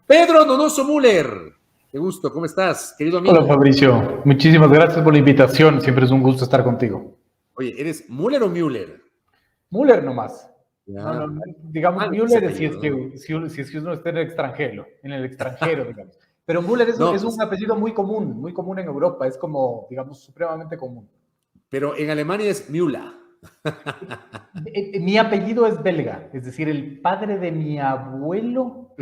Pedro Donoso Müller. Qué gusto, ¿cómo estás, querido amigo? Hola Fabricio, muchísimas gracias por la invitación, siempre es un gusto estar contigo. Oye, ¿eres Müller o Müller? Müller nomás. Ya. Digamos Ese Müller si es apellido, ¿no? si es que uno está en el extranjero, digamos. Pero Müller No, es pues, un apellido muy común en Europa, es como, digamos, supremamente común. pero en Alemania es Müller. Mi apellido es belga, es decir, el padre de mi abuelo,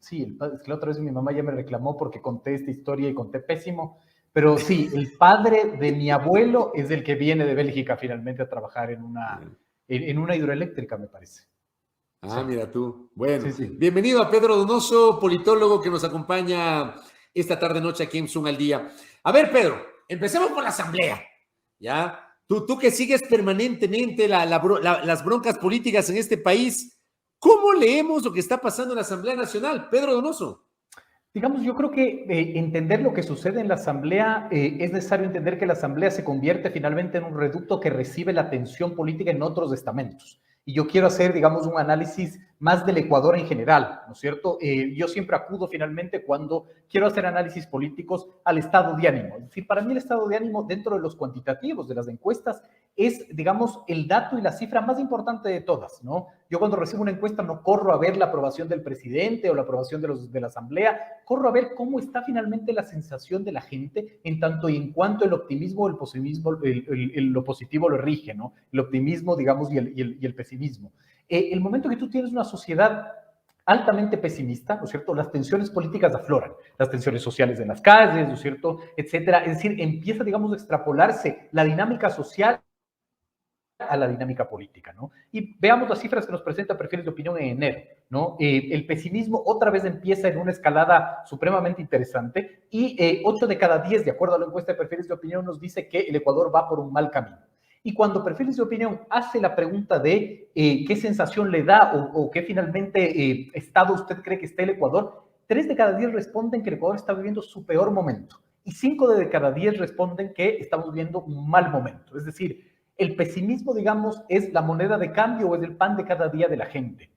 sí, es que la otra vez mi mamá ya me reclamó porque conté esta historia y conté pésimo, pero sí, el padre de mi abuelo es el que viene de Bélgica finalmente a trabajar en una hidroeléctrica, me parece. Sí, Mira tú. Bueno, sí, sí. bienvenido a Pedro Donoso, politólogo que nos acompaña esta tarde-noche aquí en Zoom al Día. A ver, Pedro, empecemos con la asamblea. ¿Ya? Tú que sigues permanentemente las broncas políticas en este país, ¿cómo leemos lo que está pasando en la Asamblea Nacional? Pedro Donoso. Digamos, yo creo que entender lo que sucede en la Asamblea, es necesario entender que la Asamblea se convierte finalmente en un reducto que recibe la atención política en otros estamentos. Y yo quiero hacer, digamos, un análisis más del Ecuador en general, ¿no es cierto? Yo siempre acudo finalmente cuando quiero hacer análisis políticos al estado de ánimo. Es decir, para mí el estado de ánimo dentro de los cuantitativos, de las encuestas, es, digamos, el dato y la cifra más importante de todas, ¿no? Yo cuando recibo una encuesta no corro a ver la aprobación del presidente o la aprobación de la asamblea, corro a ver cómo está finalmente la sensación de la gente en tanto y en cuanto el optimismo o el pesimismo, lo positivo lo rige, ¿no? El optimismo, digamos, y el pesimismo. El momento que tú tienes una sociedad altamente pesimista, ¿no es cierto? Las tensiones políticas afloran, las tensiones sociales en las calles, ¿no es cierto? Etcétera. Es decir, empieza, digamos, a extrapolarse la dinámica social a la dinámica política, ¿no? Y veamos las cifras que nos presenta Perfiles de Opinión en enero, ¿no? El pesimismo otra vez empieza en una escalada supremamente interesante y 8 de cada 10, de acuerdo a la encuesta de Perfiles de Opinión, nos dice que el Ecuador va por un mal camino. Y cuando Perfiles de Opinión hace la pregunta de qué sensación le da o qué finalmente estado usted cree que está el Ecuador, 3 de cada 10 responden que el Ecuador está viviendo su peor momento y 5 de cada 10 responden que estamos viviendo un mal momento. Es decir, el pesimismo, digamos, es la moneda de cambio o es el pan de cada día de la gente.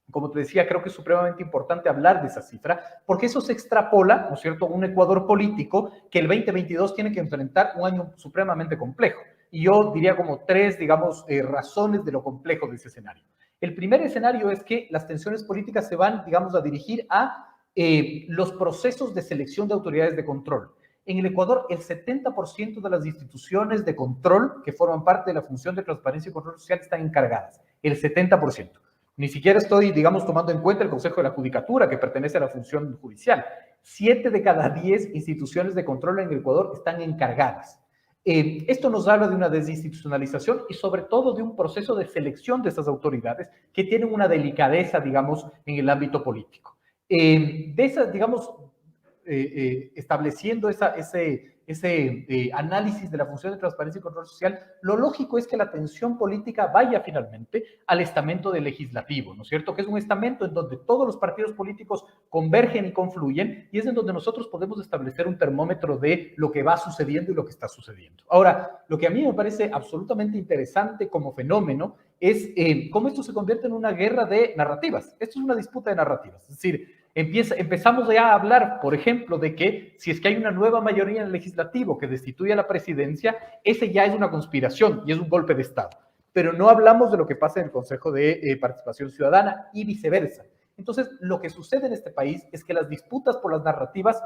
Como te decía, creo que es supremamente importante hablar de esa cifra, porque eso se extrapola, ¿no es cierto?, a un Ecuador político que el 2022 tiene que enfrentar un año supremamente complejo. Y yo diría como tres, digamos, razones de lo complejo de ese escenario. El primer escenario es que las tensiones políticas se van, digamos, a dirigir a los procesos de selección de autoridades de control. En el Ecuador, el 70% de las instituciones de control que forman parte de la función de transparencia y control social están encargadas. El 70%. Ni siquiera estoy, digamos, tomando en cuenta el Consejo de la Judicatura, que pertenece a la función judicial. 7 de cada 10 instituciones de control en el Ecuador están encargadas. Esto nos habla de una desinstitucionalización y sobre todo de un proceso de selección de estas autoridades que tienen una delicadeza, digamos, en el ámbito político. De esas, digamos, estableciendo ese análisis de la función de transparencia y control social, lo lógico es que la atención política vaya finalmente al estamento del legislativo, ¿no es cierto? Que es un estamento en donde todos los partidos políticos convergen y confluyen y es en donde nosotros podemos establecer un termómetro de lo que va sucediendo y lo que está sucediendo. Ahora, lo que a mí me parece absolutamente interesante como fenómeno es cómo esto se convierte en una guerra de narrativas. Esto es una disputa de narrativas, es decir, empezamos ya a hablar, por ejemplo, de que si es que hay una nueva mayoría en el legislativo que destituye a la presidencia, ese ya es una conspiración y es un golpe de Estado. Pero no hablamos de lo que pasa en el Consejo de Participación Ciudadana y viceversa. Entonces, lo que sucede en este país es que las disputas por las narrativas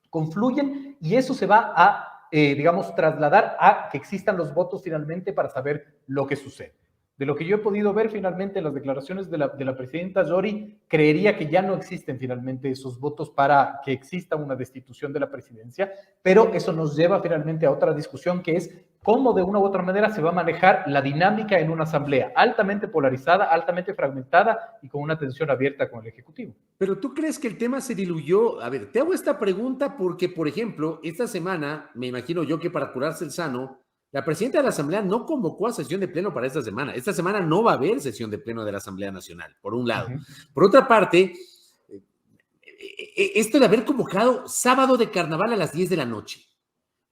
confluyen y eso se va a, digamos, trasladar a que existan los votos finalmente para saber lo que sucede. De lo que yo he podido ver finalmente en las declaraciones de la presidenta Yori, creería que ya no existen finalmente esos votos para que exista una destitución de la presidencia, pero eso nos lleva finalmente a otra discusión que es cómo de una u otra manera se va a manejar la dinámica en una asamblea altamente polarizada, altamente fragmentada y con una tensión abierta con el Ejecutivo. Pero tú crees que el tema se diluyó. A ver, te hago esta pregunta porque, por ejemplo, esta semana, me imagino yo que para curarse el sano, la presidenta de la Asamblea no convocó a sesión de pleno para esta semana. Esta semana no va a haber sesión de pleno de la Asamblea Nacional, por un lado. Por otra parte, esto de haber convocado sábado de carnaval a las 10 de la noche,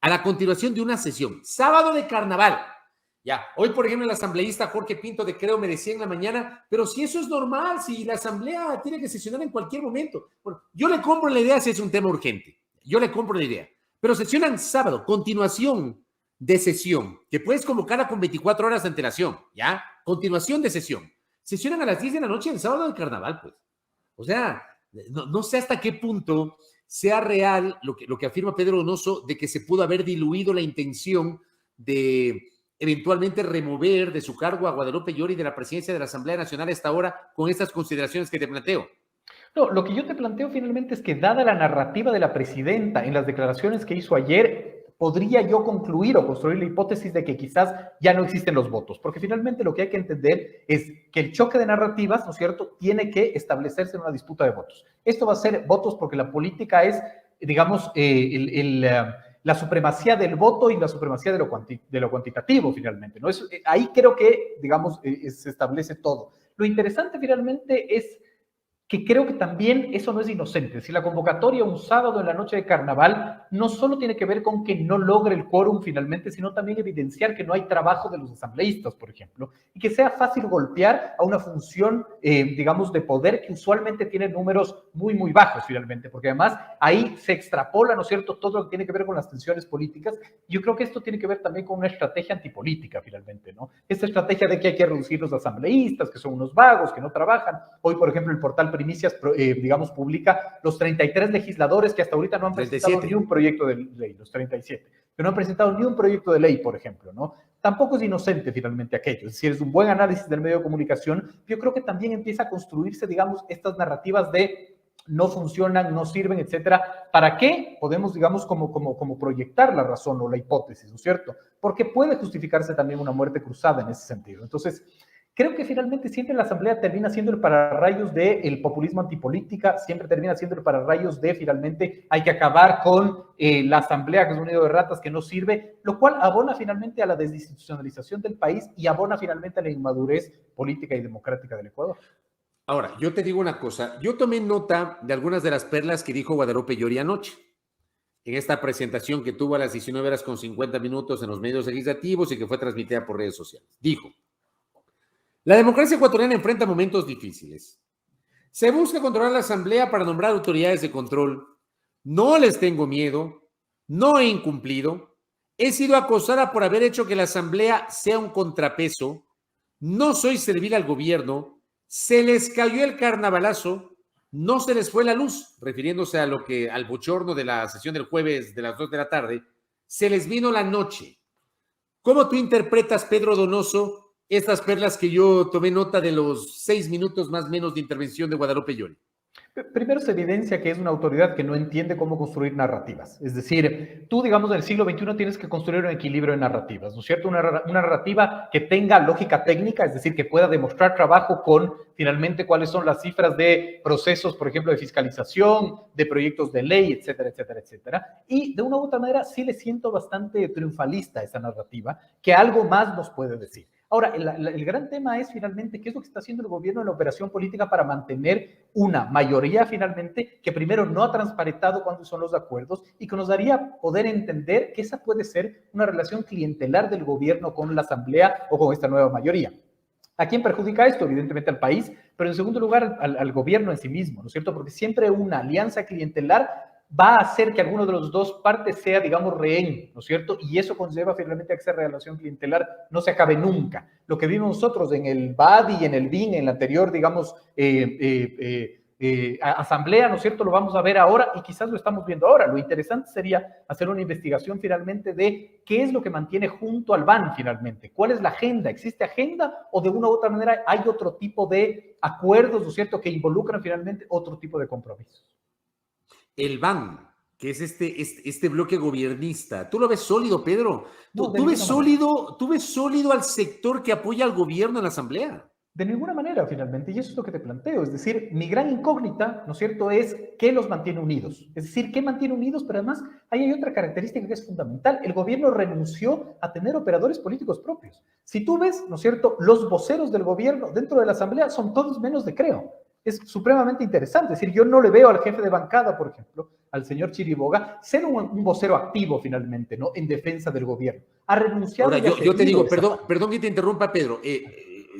a la continuación de una sesión, sábado de carnaval, Ya, hoy, por ejemplo, el asambleísta Jorge Pinto de Creo me decía en la mañana, pero si eso es normal, si la asamblea tiene que sesionar en cualquier momento. Bueno, yo le compro la idea si es un tema urgente. Yo le compro la idea. Pero sesionan sábado, continuación de sesión, que puedes convocarla con 24 horas de antelación, ¿ya? Continuación de sesión. Sesionan a las 10 de la noche el sábado del carnaval, pues. O sea, no sé hasta qué punto sea real lo que afirma Pedro Donoso de que se pudo haber diluido la intención de eventualmente remover de su cargo a Guadalupe Llori de la presidencia de la Asamblea Nacional a esta hora con estas consideraciones que te planteo. No, lo que yo te planteo finalmente es que dada la narrativa de la presidenta en las declaraciones que hizo ayer, podría yo concluir o construir la hipótesis de que quizás ya no existen los votos, porque finalmente lo que hay que entender es que el choque de narrativas, ¿no es cierto?, tiene que establecerse en una disputa de votos. Esto va a ser votos porque la política es, digamos, la supremacía del voto y la supremacía de lo cuantitativo, finalmente, ¿no? Ahí creo que, digamos, se establece todo. Lo interesante finalmente es que creo que también eso no es inocente. Si la convocatoria un sábado en la noche de carnaval no solo tiene que ver con que no logre el quórum finalmente, sino también evidenciar que no hay trabajo de los asambleístas, por ejemplo, y que sea fácil golpear a una función, digamos, de poder que usualmente tiene números muy, muy bajos finalmente, porque además ahí se extrapola, ¿no es cierto?, todo lo que tiene que ver con las tensiones políticas. Yo creo que esto tiene que ver también con una estrategia antipolítica finalmente, ¿no? Esta estrategia de que hay que reducir los asambleístas, que son unos vagos, que no trabajan. Hoy, por ejemplo, el portal Primicias, digamos, publica los 33 legisladores que hasta ahorita no han presentado 37. ni un proyecto de ley, los 37, que no han presentado ni un proyecto de ley, por ejemplo, ¿no? Tampoco es inocente finalmente aquello. Es decir, es un buen análisis del medio de comunicación. Yo creo que también empieza a construirse, digamos, estas narrativas de no funcionan, no sirven, etcétera. ¿Para qué? Podemos, digamos, como proyectar la razón o la hipótesis, ¿no es cierto? Porque puede justificarse también una muerte cruzada en ese sentido. Entonces, creo que finalmente siempre la Asamblea termina siendo el pararrayos del populismo antipolítica, siempre termina siendo el pararrayos de finalmente hay que acabar con la Asamblea, que es un nido de ratas que no sirve, lo cual abona finalmente a la desinstitucionalización del país y abona finalmente a la inmadurez política y democrática del Ecuador. Ahora, yo te digo una cosa, yo tomé nota de algunas de las perlas que dijo Guadalupe Llori anoche, en esta presentación que tuvo a las 19 horas con 50 minutos en los medios legislativos y que fue transmitida por redes sociales. Dijo: la democracia ecuatoriana enfrenta momentos difíciles. Se busca controlar la asamblea para nombrar autoridades de control. No les tengo miedo, no he incumplido, he sido acosada por haber hecho que la asamblea sea un contrapeso, no soy servil al gobierno, se les cayó el carnavalazo, no se les fue la luz, refiriéndose a al bochorno de la sesión del jueves de las 2 de la tarde, se les vino la noche. ¿Cómo tú interpretas, Pedro Donoso, estas perlas que yo tomé nota de los 6 minutos más o menos de intervención de Guadalupe Llori? Primero se evidencia que es una autoridad que no entiende cómo construir narrativas. Es decir, tú, digamos, en el siglo XXI tienes que construir un equilibrio de narrativas, ¿no es cierto? Una narrativa que tenga lógica técnica, es decir, que pueda demostrar trabajo con, finalmente, cuáles son las cifras de procesos, por ejemplo, de fiscalización, de proyectos de ley, etcétera, etcétera, etcétera. Y de una u otra manera sí le siento bastante triunfalista a esa narrativa, que algo más nos puede decir. Ahora, el gran tema es finalmente qué es lo que está haciendo el gobierno en la operación política para mantener una mayoría finalmente que primero no ha transparentado cuáles son los acuerdos y que nos daría poder entender que esa puede ser una relación clientelar del gobierno con la asamblea o con esta nueva mayoría. ¿A quién perjudica esto? Evidentemente al país, pero en segundo lugar al gobierno en sí mismo, ¿no es cierto? Porque siempre una alianza clientelar va a hacer que alguno de los dos partes sea, digamos, rehén, ¿no es cierto? Y eso conlleva finalmente a que esa relación clientelar no se acabe nunca. Lo que vimos nosotros en el BAD y en el BIN, en la anterior, digamos, asamblea, ¿no es cierto? Lo vamos a ver ahora y quizás lo estamos viendo ahora. Lo interesante sería hacer una investigación finalmente de qué es lo que mantiene junto al BAN finalmente. ¿Cuál es la agenda? ¿Existe agenda o de una u otra manera hay otro tipo de acuerdos, ¿no es cierto?, que involucran finalmente otro tipo de compromisos? El BAN, que es este bloque gobiernista, ¿tú lo ves sólido, Pedro? No, ¿Tú ves sólido al sector que apoya al gobierno en la asamblea? De ninguna manera, finalmente, y eso es lo que te planteo. Es decir, mi gran incógnita, ¿no es cierto?, es qué los mantiene unidos. Es decir, qué mantiene unidos, pero además ahí hay otra característica que es fundamental. El gobierno renunció a tener operadores políticos propios. Si tú ves, ¿no es cierto?, los voceros del gobierno dentro de la asamblea son todos menos de Creo. es supremamente interesante. Es decir, yo no le veo al jefe de bancada, por ejemplo, al señor Chiriboga, ser un vocero activo finalmente, ¿no? En defensa del gobierno. Ha renunciado. Ahora, y ha yo te cedido digo, esa parte. perdón que te interrumpa, Pedro.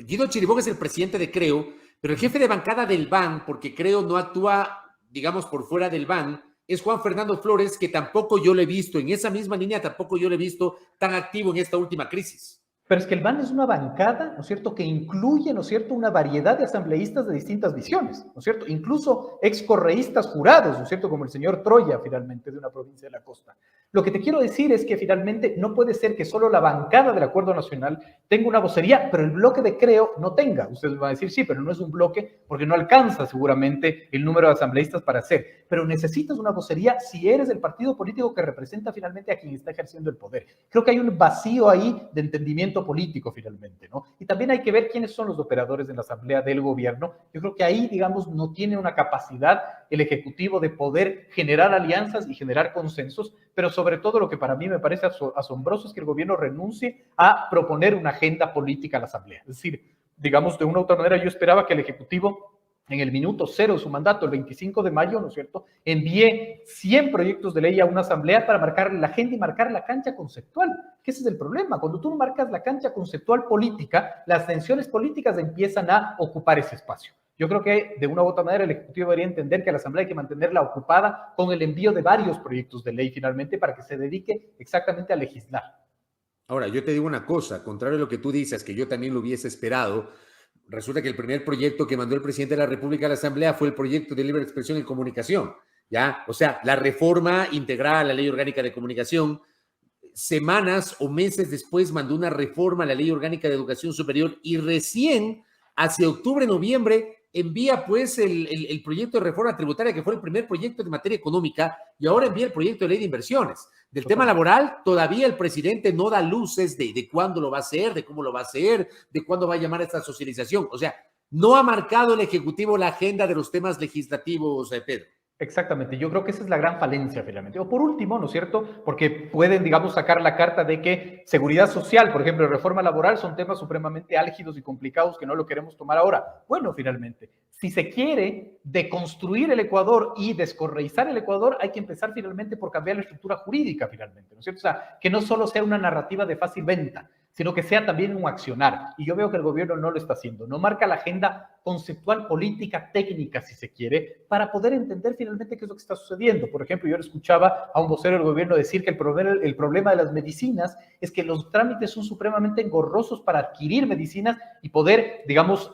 Guido Chiriboga es el presidente de Creo, pero el jefe de bancada del BAN, porque Creo no actúa, digamos, por fuera del BAN, es Juan Fernando Flores, que tampoco yo le he visto, en esa misma línea tampoco yo le he visto tan activo en esta última crisis. Pero es que el BAN es una bancada, ¿no es cierto?, que incluye, ¿no es cierto?, una variedad de asambleístas de distintas visiones, ¿no es cierto?, incluso excorreístas jurados, ¿no es cierto?, como el señor Troya, finalmente, de una provincia de la costa. Lo que te quiero decir es que finalmente no puede ser que solo la bancada del Acuerdo Nacional tenga una vocería, pero el bloque de Creo no tenga. Ustedes van a decir, sí, pero no es un bloque porque no alcanza seguramente el número de asambleístas para hacer. Pero necesitas una vocería si eres el partido político que representa finalmente a quien está ejerciendo el poder. Creo que hay un vacío ahí de entendimiento político finalmente, ¿no? Y también hay que ver quiénes son los operadores en la asamblea del gobierno. Yo creo que ahí, digamos, no tiene una capacidad el Ejecutivo de poder generar alianzas y generar consensos, pero sobre todo lo que para mí me parece asombroso es que el gobierno renuncie a proponer una agenda política a la asamblea. Es decir, digamos, de una u otra manera yo esperaba que el Ejecutivo en el minuto cero de su mandato, el 25 de mayo, ¿no es cierto?, envié 100 proyectos de ley a una asamblea para marcar la agenda y marcar la cancha conceptual, que ese es el problema. Cuando tú marcas la cancha conceptual política, las tensiones políticas empiezan a ocupar ese espacio. Yo creo que de una u otra manera el Ejecutivo debería entender que a la Asamblea hay que mantenerla ocupada con el envío de varios proyectos de ley finalmente para que se dedique exactamente a legislar. Ahora, yo te digo una cosa, contrario a lo que tú dices, que yo también lo hubiese esperado, resulta que el primer proyecto que mandó el presidente de la República a la Asamblea fue el proyecto de libre expresión y comunicación, ¿ya? O sea, la reforma integral a la Ley Orgánica de Comunicación. Semanas o meses después mandó una reforma a la Ley Orgánica de Educación Superior y recién, hacia octubre, noviembre, envía pues el proyecto de reforma tributaria, que fue el primer proyecto de materia económica, y ahora envía el proyecto de ley de inversiones. Del tema laboral, todavía el presidente no da luces de cuándo lo va a hacer, de cómo lo va a hacer, de cuándo va a llamar a esta socialización. O sea, no ha marcado el Ejecutivo la agenda de los temas legislativos, Pedro. Exactamente, yo creo que esa es la gran falencia finalmente. O por último, ¿no es cierto? Porque pueden, digamos, sacar la carta de que seguridad social, por ejemplo, y reforma laboral son temas supremamente álgidos y complicados que no lo queremos tomar ahora. Bueno, finalmente, si se quiere deconstruir el Ecuador y descorreizar el Ecuador, hay que empezar finalmente por cambiar la estructura jurídica finalmente, ¿no es cierto? O sea, que no solo sea una narrativa de fácil venta, sino que sea también un accionar. Y yo veo que el gobierno no lo está haciendo. No marca la agenda conceptual, política, técnica, si se quiere, para poder entender finalmente qué es lo que está sucediendo. Por ejemplo, yo le escuchaba a un vocero del gobierno decir que el problema de las medicinas es que los trámites son supremamente engorrosos para adquirir medicinas y poder, digamos,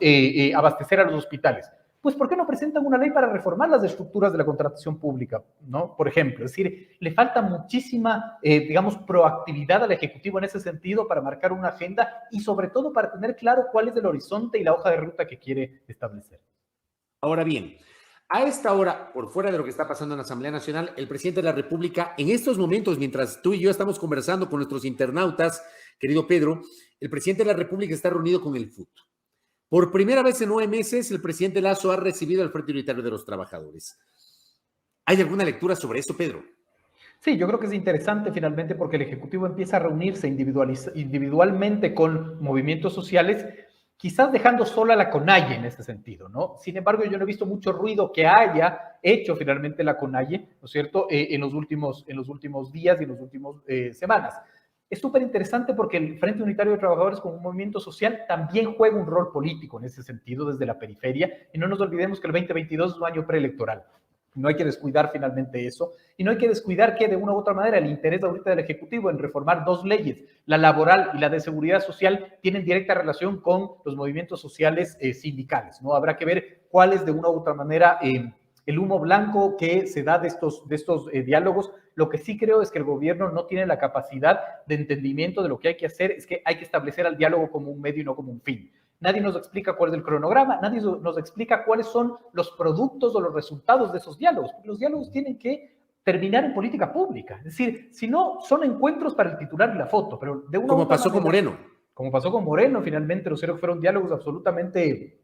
abastecer a los hospitales. Pues, ¿por qué no presentan una ley para reformar las estructuras de la contratación pública? ¿No? Por ejemplo, es decir, le falta muchísima, digamos, proactividad al Ejecutivo en ese sentido para marcar una agenda y sobre todo para tener claro cuál es el horizonte y la hoja de ruta que quiere establecer. Ahora bien, a esta hora, por fuera de lo que está pasando en la Asamblea Nacional, el presidente de la República, en estos momentos, mientras tú y yo estamos conversando con nuestros internautas, querido Pedro, el presidente de la República está reunido con el FUT. Por primera vez en 9 meses, el presidente Lasso ha recibido al Frente Unitario de los Trabajadores. ¿Hay alguna lectura sobre eso, Pedro? Sí, yo creo que es interesante finalmente porque el Ejecutivo empieza a reunirse individualmente con movimientos sociales, quizás dejando sola la CONAIE en este sentido, ¿no? Sin embargo, yo no he visto mucho ruido que haya hecho finalmente la CONAIE, ¿no es cierto?, en los últimos días y en las últimas semanas. Es súper interesante porque el Frente Unitario de Trabajadores como un movimiento social también juega un rol político en ese sentido desde la periferia y no nos olvidemos que el 2022 es un año preelectoral. No hay que descuidar finalmente eso y no hay que descuidar que de una u otra manera el interés ahorita del Ejecutivo en reformar 2 leyes, la laboral y la de seguridad social, tienen directa relación con los movimientos sociales sindicales, ¿no? Habrá que ver cuál es de una u otra manera el humo blanco que se da de estos diálogos. Lo que sí creo es que el gobierno no tiene la capacidad de entendimiento de lo que hay que hacer, es que hay que establecer al diálogo como un medio y no como un fin. Nadie nos explica cuál es el cronograma, nadie nos explica cuáles son los productos o los resultados de esos diálogos, porque los diálogos tienen que terminar en política pública. Es decir, si no, son encuentros para el titular y la foto, pero de una como pasó con Moreno. Como pasó con Moreno, finalmente, lo cierto que fueron diálogos absolutamente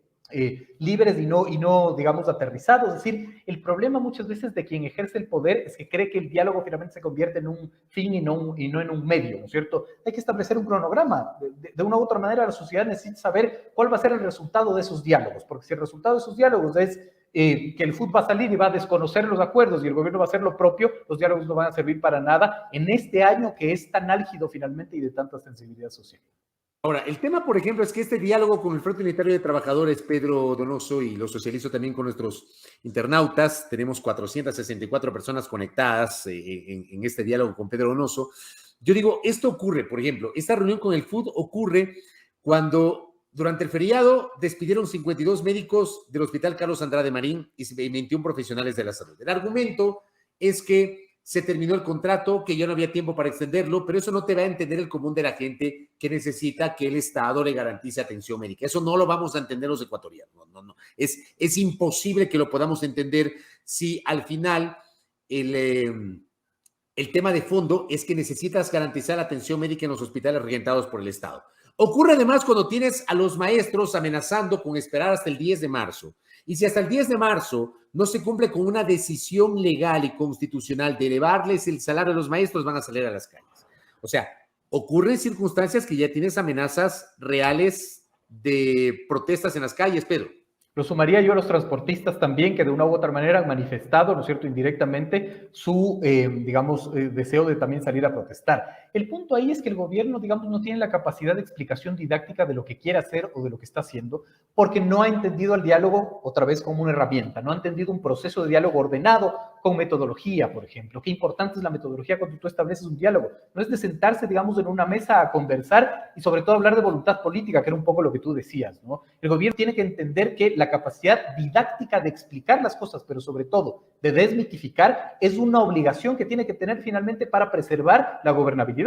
libres y no, digamos, aterrizados. Es decir, el problema muchas veces de quien ejerce el poder es que cree que el diálogo finalmente se convierte en un fin y no en un medio, ¿no es cierto? Hay que establecer un cronograma. De una u otra manera, la sociedad necesita saber cuál va a ser el resultado de esos diálogos, porque si el resultado de esos diálogos es que el FUT va a salir y va a desconocer los acuerdos y el gobierno va a hacer lo propio, los diálogos no van a servir para nada en este año que es tan álgido finalmente y de tanta sensibilidad social. Ahora, el tema, por ejemplo, es que este diálogo con el Frente Unitario de Trabajadores, Pedro Donoso, y lo socializo también con nuestros internautas, tenemos 464 personas conectadas en este diálogo con Pedro Donoso. Yo digo, esto ocurre, por ejemplo, esta reunión con el FUT ocurre cuando durante el feriado despidieron 52 médicos del Hospital Carlos Andrade Marín y 21 profesionales de la salud. El argumento es que se terminó el contrato, que ya no había tiempo para extenderlo, pero eso no te va a entender el común de la gente que necesita que el Estado le garantice atención médica. Eso no lo vamos a entender los ecuatorianos. No. Es imposible que lo podamos entender si al final el tema de fondo es que necesitas garantizar la atención médica en los hospitales regentados por el Estado. Ocurre además cuando tienes a los maestros amenazando con esperar hasta el 10 de marzo. Y si hasta el 10 de marzo no se cumple con una decisión legal y constitucional de elevarles el salario a los maestros, van a salir a las calles. O sea, ocurren circunstancias que ya tienes amenazas reales de protestas en las calles, Pedro. Lo sumaría yo a los transportistas también, que de una u otra manera han manifestado, ¿no es cierto?, indirectamente su, deseo de también salir a protestar. El punto ahí es que el gobierno, digamos, no tiene la capacidad de explicación didáctica de lo que quiere hacer o de lo que está haciendo, porque no ha entendido el diálogo, otra vez, como una herramienta, no ha entendido un proceso de diálogo ordenado con metodología, por ejemplo. Qué importante es la metodología cuando tú estableces un diálogo. No es de sentarse, digamos, en una mesa a conversar y sobre todo hablar de voluntad política, que era un poco lo que tú decías, ¿no? El gobierno tiene que entender que la capacidad didáctica de explicar las cosas, pero sobre todo de desmitificar, es una obligación que tiene que tener finalmente para preservar la gobernabilidad.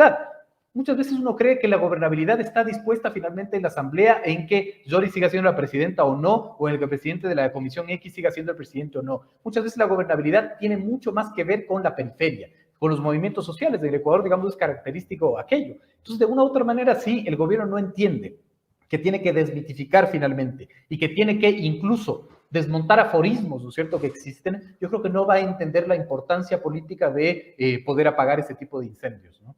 Muchas veces uno cree que la gobernabilidad está dispuesta finalmente en la asamblea en que Yori siga siendo la presidenta o no, o en el que el presidente de la comisión X siga siendo el presidente o no. Muchas veces la gobernabilidad tiene mucho más que ver con la periferia, con los movimientos sociales. Del Ecuador, digamos, es característico aquello. Entonces, de una u otra manera, sí, el gobierno no entiende que tiene que desmitificar finalmente y que tiene que incluso desmontar aforismos, ¿no es cierto?, que existen. Yo creo que no va a entender la importancia política de poder apagar ese tipo de incendios, ¿no?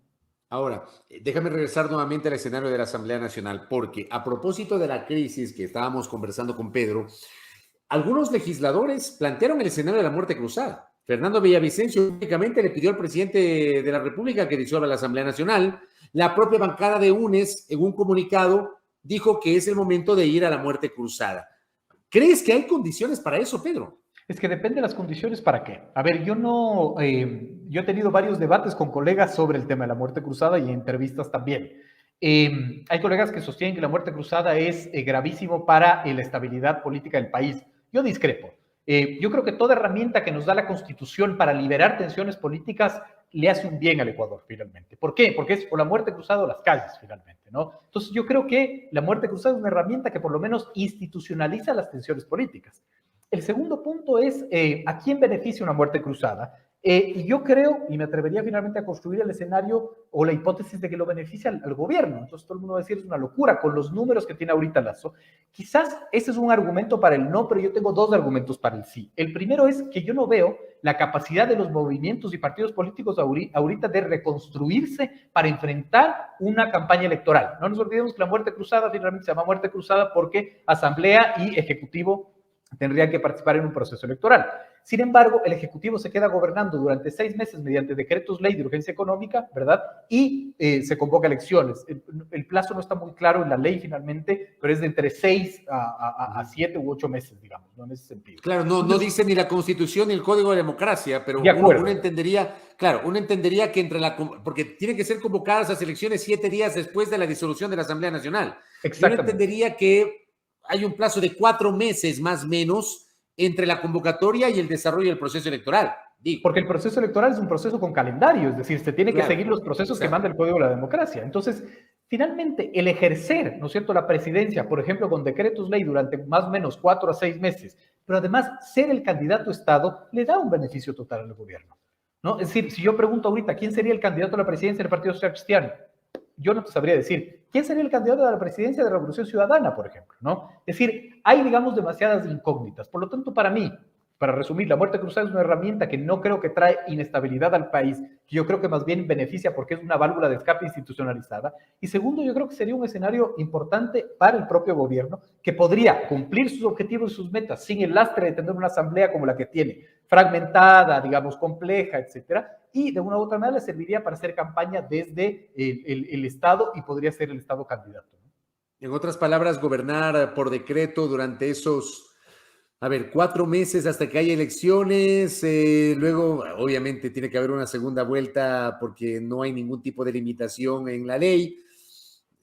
Ahora, déjame regresar nuevamente al escenario de la Asamblea Nacional, porque a propósito de la crisis que estábamos conversando con Pedro, algunos legisladores plantearon el escenario de la muerte cruzada. Fernando Villavicencio únicamente le pidió al presidente de la República que disuelva la Asamblea Nacional. La propia bancada de UNES, en un comunicado, dijo que es el momento de ir a la muerte cruzada. ¿Crees que hay condiciones para eso, Pedro? Es que depende de las condiciones para qué. A ver, yo he tenido varios debates con colegas sobre el tema de la muerte cruzada y en entrevistas también. Hay colegas que sostienen que la muerte cruzada es gravísimo para la estabilidad política del país. Yo discrepo. Yo creo que toda herramienta que nos da la Constitución para liberar tensiones políticas le hace un bien al Ecuador, finalmente. ¿Por qué? Porque es o la muerte cruzada o las calles, finalmente, ¿no? Entonces, yo creo que la muerte cruzada es una herramienta que por lo menos institucionaliza las tensiones políticas. El segundo punto es ¿a quién beneficia una muerte cruzada? Y yo creo, y me atrevería finalmente a construir el escenario o la hipótesis de que lo beneficia al gobierno. Entonces todo el mundo va a decir es una locura con los números que tiene ahorita Lazo. Quizás ese es un argumento para el no, pero yo tengo dos argumentos para el sí. El primero es que yo no veo la capacidad de los movimientos y partidos políticos ahorita de reconstruirse para enfrentar una campaña electoral. No nos olvidemos que la muerte cruzada finalmente se llama muerte cruzada porque Asamblea y Ejecutivo tendrían que participar en un proceso electoral. Sin embargo, el Ejecutivo se queda gobernando durante 6 meses mediante decretos ley de urgencia económica, ¿verdad? Y se convoca elecciones. El plazo no está muy claro en la ley finalmente, pero es de entre 6 a 7 u 8 meses, digamos, ¿no? En ese sentido. Claro, no dice ni la Constitución ni el Código de Democracia, pero uno entendería, claro, uno entendería que porque tienen que ser convocadas las elecciones 7 días después de la disolución de la Asamblea Nacional. Uno entendería que hay un plazo de 4 meses más o menos entre la convocatoria y el desarrollo del proceso electoral. Digo. Porque el proceso electoral es un proceso con calendario, es decir, se tiene que seguir los procesos que manda el Código de la Democracia. Entonces, finalmente, el ejercer, ¿no es cierto?, la presidencia, por ejemplo, con decretos ley durante más o menos 4 a 6 meses, pero además ser el candidato a Estado le da un beneficio total al gobierno, ¿no? Es decir, si yo pregunto ahorita, ¿quién sería el candidato a la presidencia del Partido Social Cristiano? yo no te sabría decir quién sería el candidato a la presidencia de Revolución Ciudadana, por ejemplo, ¿no? Es decir, hay, digamos, demasiadas incógnitas. Por lo tanto, para mí, para resumir, la muerte cruzada es una herramienta que no creo que trae inestabilidad al país, que yo creo que más bien beneficia porque es una válvula de escape institucionalizada. Y segundo, yo creo que sería un escenario importante para el propio gobierno, que podría cumplir sus objetivos y sus metas sin el lastre de tener una asamblea como la que tiene, fragmentada, digamos, compleja, etcétera, y de una u otra manera le serviría para hacer campaña desde el Estado y podría ser el Estado candidato. En otras palabras, gobernar por decreto durante esos, 4 meses hasta que haya elecciones, luego obviamente tiene que haber una segunda vuelta porque no hay ningún tipo de limitación en la ley.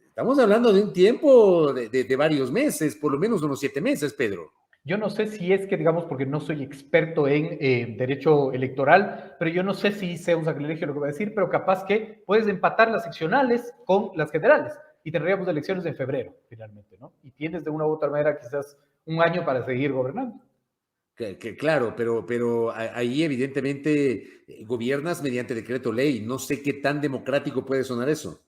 Estamos hablando de un tiempo de varios meses, por lo menos unos 7 meses, Pedro. Yo no sé si es que, digamos, porque no soy experto en derecho electoral, pero yo no sé si sea un sacrilegio lo que voy a decir, pero capaz que puedes empatar las seccionales con las generales y tendríamos elecciones en febrero, finalmente, ¿no? Y tienes de una u otra manera quizás un año para seguir gobernando. Claro, pero ahí evidentemente gobiernas mediante decreto ley. No sé qué tan democrático puede sonar eso.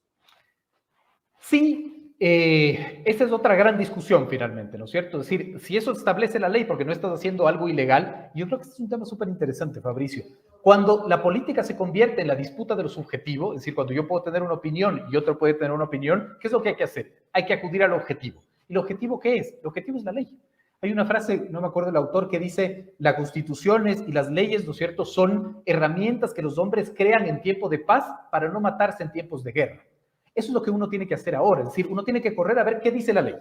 Sí, esa es otra gran discusión finalmente, ¿no es cierto? Es decir, si eso establece la ley porque no estás haciendo algo ilegal, yo creo que este es un tema súper interesante, Fabricio. Cuando la política se convierte en la disputa de lo subjetivo, es decir, cuando yo puedo tener una opinión y otro puede tener una opinión, ¿qué es lo que hay que hacer? Hay que acudir al objetivo. ¿Y el objetivo qué es? El objetivo es la ley. Hay una frase, no me acuerdo el autor, que dice, las constituciones y las leyes, ¿no es cierto?, son herramientas que los hombres crean en tiempo de paz para no matarse en tiempos de guerra. Eso es lo que uno tiene que hacer ahora, es decir, uno tiene que correr a ver qué dice la ley.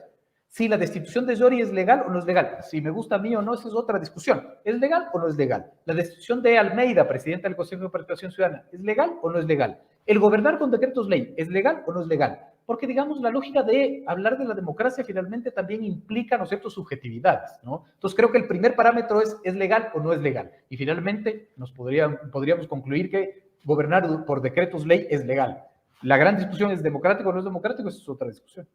Si la destitución de Yori es legal o no es legal, si me gusta a mí o no, esa es otra discusión. ¿Es legal o no es legal? La destitución de Almeida, presidenta del Consejo de Participación Ciudadana, ¿es legal o no es legal? ¿El gobernar con decretos ley es legal o no es legal? Porque, digamos, la lógica de hablar de la democracia finalmente también implica, ¿no es cierto?, subjetividades, ¿no? Entonces, creo que el primer parámetro es legal o no es legal. Y finalmente, podríamos concluir que gobernar por decretos ley es legal. La gran discusión es democrático o no es democrático, esa es otra discusión.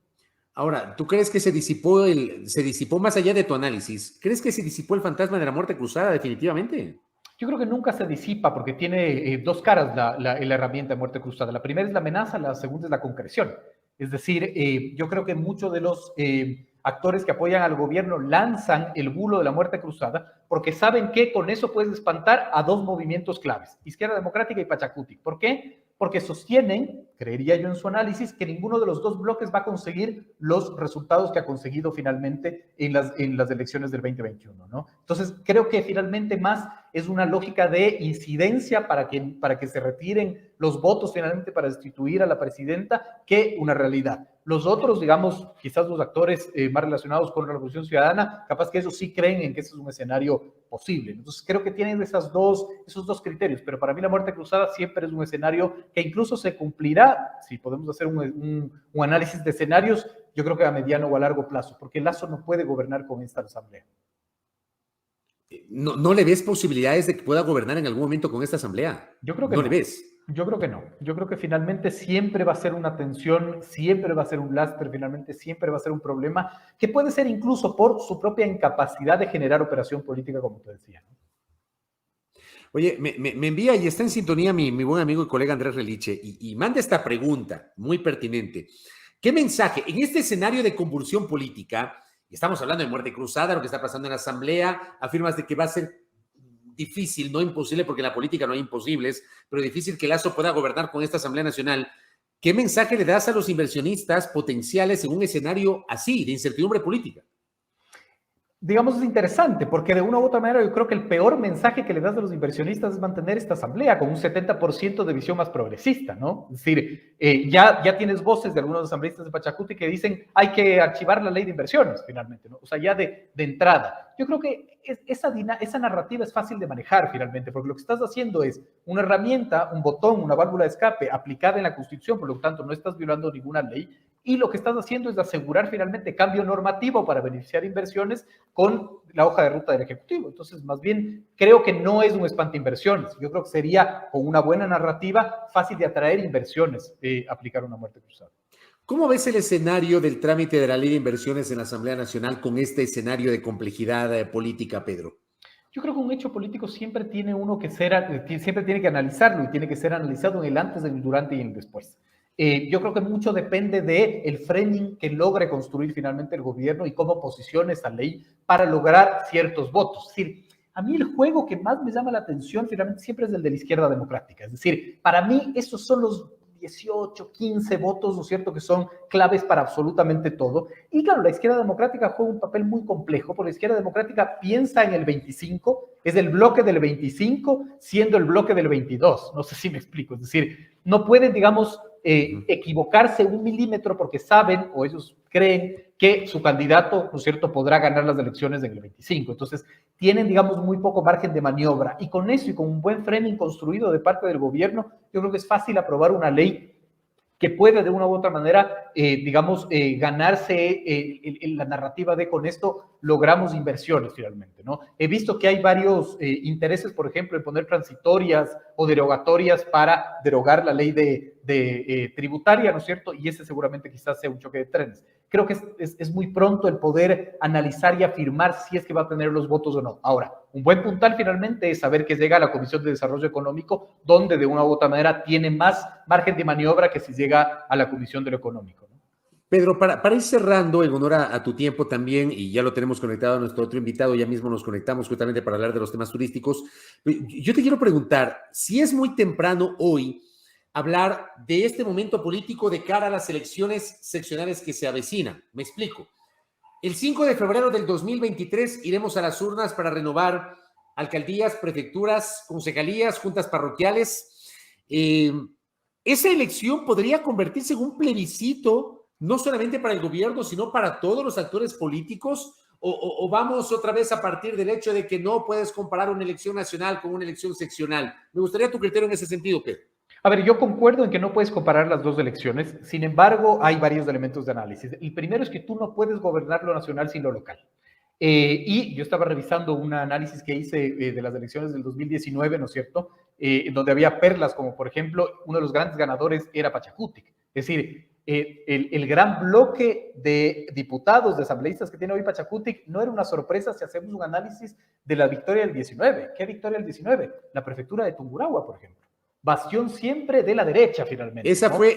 Ahora, ¿tú crees que se disipó más allá de tu análisis? ¿Crees que se disipó el fantasma de la muerte cruzada definitivamente? Yo creo que nunca se disipa porque tiene dos caras la herramienta de muerte cruzada. La primera es la amenaza, la segunda es la concreción. Es decir, yo creo que muchos de los actores que apoyan al gobierno lanzan el bulo de la muerte cruzada porque saben que con eso puedes espantar a dos movimientos claves, Izquierda Democrática y Pachacuti. ¿Por qué? Porque sostienen, creería yo en su análisis, que ninguno de los dos bloques va a conseguir los resultados que ha conseguido finalmente en las elecciones del 2021, ¿no? Entonces, creo que finalmente más es una lógica de incidencia para que se retiren los votos finalmente para destituir a la presidenta que una realidad. Los otros, digamos, quizás los actores más relacionados con la Revolución Ciudadana, capaz que ellos sí creen en que ese es un escenario posible. Entonces, creo que tienen esos dos criterios, pero para mí la muerte cruzada siempre es un escenario que incluso se cumplirá, si podemos hacer un análisis de escenarios, yo creo que a mediano o a largo plazo, porque Lasso no puede gobernar con esta asamblea. ¿No le ves posibilidades de que pueda gobernar en algún momento con esta asamblea? Yo creo que ¿No no. le ves? Yo creo que no. Yo creo que finalmente siempre va a ser una tensión, siempre va a ser un lastre, finalmente siempre va a ser un problema que puede ser incluso por su propia incapacidad de generar operación política, como te decía. Oye, me envía y está en sintonía mi buen amigo y colega Andrés Reliche y manda esta pregunta muy pertinente. ¿Qué mensaje en este escenario de convulsión política, y estamos hablando de muerte cruzada, lo que está pasando en la asamblea, afirmas de que va a ser difícil, no imposible, porque en la política no hay imposibles, pero difícil que Lasso pueda gobernar con esta Asamblea Nacional? ¿Qué mensaje le das a los inversionistas potenciales en un escenario así, de incertidumbre política? Digamos, es interesante, porque de una u otra manera yo creo que el peor mensaje que le das a los inversionistas es mantener esta asamblea con un 70% de visión más progresista, ¿no? Es decir, ya tienes voces de algunos asambleístas de Pachacuti que dicen hay que archivar la ley de inversiones, finalmente, ¿no? O sea, ya de entrada. Yo creo que esa narrativa es fácil de manejar, finalmente, porque lo que estás haciendo es una herramienta, un botón, una válvula de escape aplicada en la Constitución, por lo tanto no estás violando ninguna ley, y lo que estás haciendo es asegurar finalmente cambio normativo para beneficiar inversiones con la hoja de ruta del Ejecutivo. Entonces, más bien, creo que no es un espantainversiones. Yo creo que sería, con una buena narrativa, fácil de atraer inversiones, aplicar una muerte cruzada. ¿Cómo ves el escenario del trámite de la ley de inversiones en la Asamblea Nacional con este escenario de complejidad política, Pedro? Yo creo que un hecho político siempre tiene uno que ser, siempre tiene que analizarlo y tiene que ser analizado en el antes, en el durante y en el después. Yo creo que mucho depende del framing que logre construir finalmente el gobierno y cómo posicione esa ley para lograr ciertos votos. Es decir, a mí el juego que más me llama la atención finalmente siempre es el de la izquierda democrática. Es decir, para mí esos son los 18, 15 votos, ¿no es cierto?, que son claves para absolutamente todo. Y claro, la izquierda democrática juega un papel muy complejo, porque la izquierda democrática piensa en el 25, es el bloque del 25 siendo el bloque del 22. No sé si me explico. Es decir, no pueden, digamos, equivocarse un milímetro porque saben o ellos creen que su candidato, ¿no es cierto?, podrá ganar las elecciones en el 25. Entonces, tienen, digamos, muy poco margen de maniobra. Y con eso y con un buen framing construido de parte del gobierno, yo creo que es fácil aprobar una ley que puede de una u otra manera, digamos, ganarse la narrativa de con esto logramos inversiones finalmente, ¿no? He visto que hay varios intereses, por ejemplo, en poner transitorias o derogatorias para derogar la ley de tributaria, ¿no es cierto? Y ese seguramente quizás sea un choque de trenes. Creo que es muy pronto el poder analizar y afirmar si es que va a tener los votos o no. Ahora, un buen puntal finalmente es saber que llega a la Comisión de Desarrollo Económico, donde de una u otra manera tiene más margen de maniobra que si llega a la Comisión de lo Económico, ¿no? Pedro, para ir cerrando, en honor a tu tiempo también, y ya lo tenemos conectado a nuestro otro invitado, ya mismo nos conectamos justamente para hablar de los temas turísticos, yo te quiero preguntar, si es muy temprano hoy hablar de este momento político de cara a las elecciones seccionales que se avecinan. Me explico. El 5 de febrero del 2023 iremos a las urnas para renovar alcaldías, prefecturas, concejalías, juntas parroquiales. Esa elección podría convertirse en un plebiscito, no solamente para el gobierno, sino para todos los actores políticos, o vamos otra vez a partir del hecho de que no puedes comparar una elección nacional con una elección seccional. Me gustaría tu criterio en ese sentido, Pedro. A ver, yo concuerdo en que no puedes comparar las dos elecciones, sin embargo, hay varios elementos de análisis. El primero es que tú no puedes gobernar lo nacional sin lo local. Y yo estaba revisando un análisis que hice de las elecciones del 2019, ¿no es cierto?, donde había perlas, como por ejemplo, uno de los grandes ganadores era Pachacutic. Es decir, el gran bloque de diputados, de asambleístas que tiene hoy Pachacutic no era una sorpresa si hacemos un análisis de la victoria del 19. ¿Qué victoria del 19? La prefectura de Tungurahua, por ejemplo. Bastión siempre de la derecha, finalmente. Esa fue,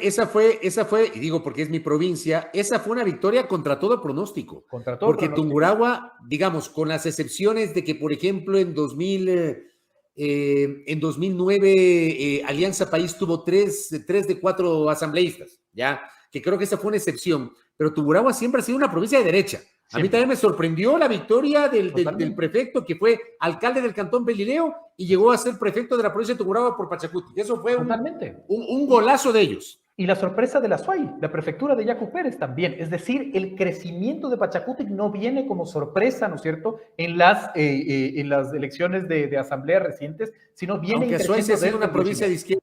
y digo porque es mi provincia, esa fue una victoria contra todo pronóstico. Contra todo porque pronóstico. Tungurahua, digamos, con las excepciones de que, por ejemplo, en 2009 Alianza País tuvo tres de 4 asambleístas, ¿ya? Que creo que esa fue una excepción, pero Tungurahua siempre ha sido una provincia de derecha. A mí también me sorprendió la victoria del prefecto, que fue alcalde del Cantón Belileo y llegó a ser prefecto de la provincia de Tungurahua por Pachacutic. Eso fue un golazo de ellos. Y la sorpresa de la SUAY, la prefectura de Yacu Pérez también. Es decir, el crecimiento de Pachacutic no viene como sorpresa, ¿no es cierto?, en las elecciones de asamblea recientes, sino viene... Aunque SUAY sea sido una provincia de izquierda.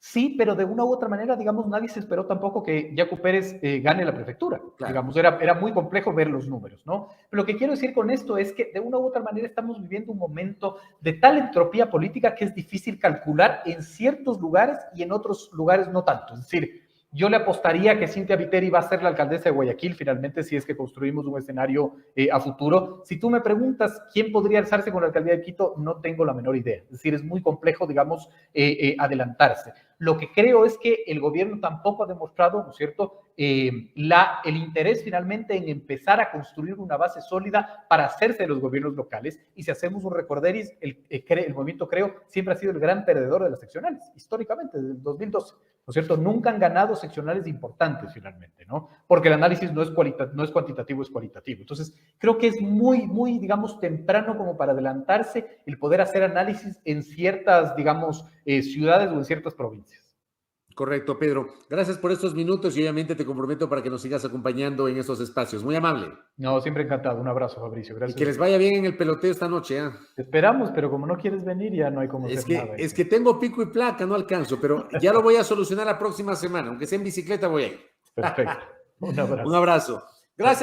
Sí, pero de una u otra manera, digamos, nadie se esperó tampoco que Yacu Pérez gane la prefectura. Claro. Digamos, era muy complejo ver los números, ¿no? Pero lo que quiero decir con esto es que de una u otra manera estamos viviendo un momento de tal entropía política que es difícil calcular en ciertos lugares y en otros lugares no tanto. Es decir, yo le apostaría que Cintia Viteri va a ser la alcaldesa de Guayaquil finalmente si es que construimos un escenario a futuro. Si tú me preguntas quién podría alzarse con la alcaldía de Quito, no tengo la menor idea. Es decir, es muy complejo, digamos, adelantarse. Lo que creo es que el gobierno tampoco ha demostrado, ¿no es cierto?, el interés finalmente en empezar a construir una base sólida para hacerse de los gobiernos locales. Y si hacemos un recorderis, el movimiento Creo siempre ha sido el gran perdedor de las seccionales, históricamente, desde el 2012. ¿No es cierto? Nunca han ganado seccionales importantes finalmente, ¿no? Porque el análisis no es cuantitativo, es cualitativo. Entonces, creo que es muy, digamos, temprano como para adelantarse el poder hacer análisis en ciertas, digamos, ciudades o en ciertas provincias. Correcto, Pedro. Gracias por estos minutos y obviamente te comprometo para que nos sigas acompañando en estos espacios. Muy amable. No, siempre encantado. Un abrazo, Fabricio. Gracias. Y que les vaya bien en el peloteo esta noche, ¿eh? Te esperamos, pero como no quieres venir, ya no hay como hacer nada. Es que tengo pico y placa, no alcanzo, pero ya lo voy a solucionar la próxima semana. Aunque sea en bicicleta, voy a ir. Perfecto. Un abrazo. Un abrazo. Gracias.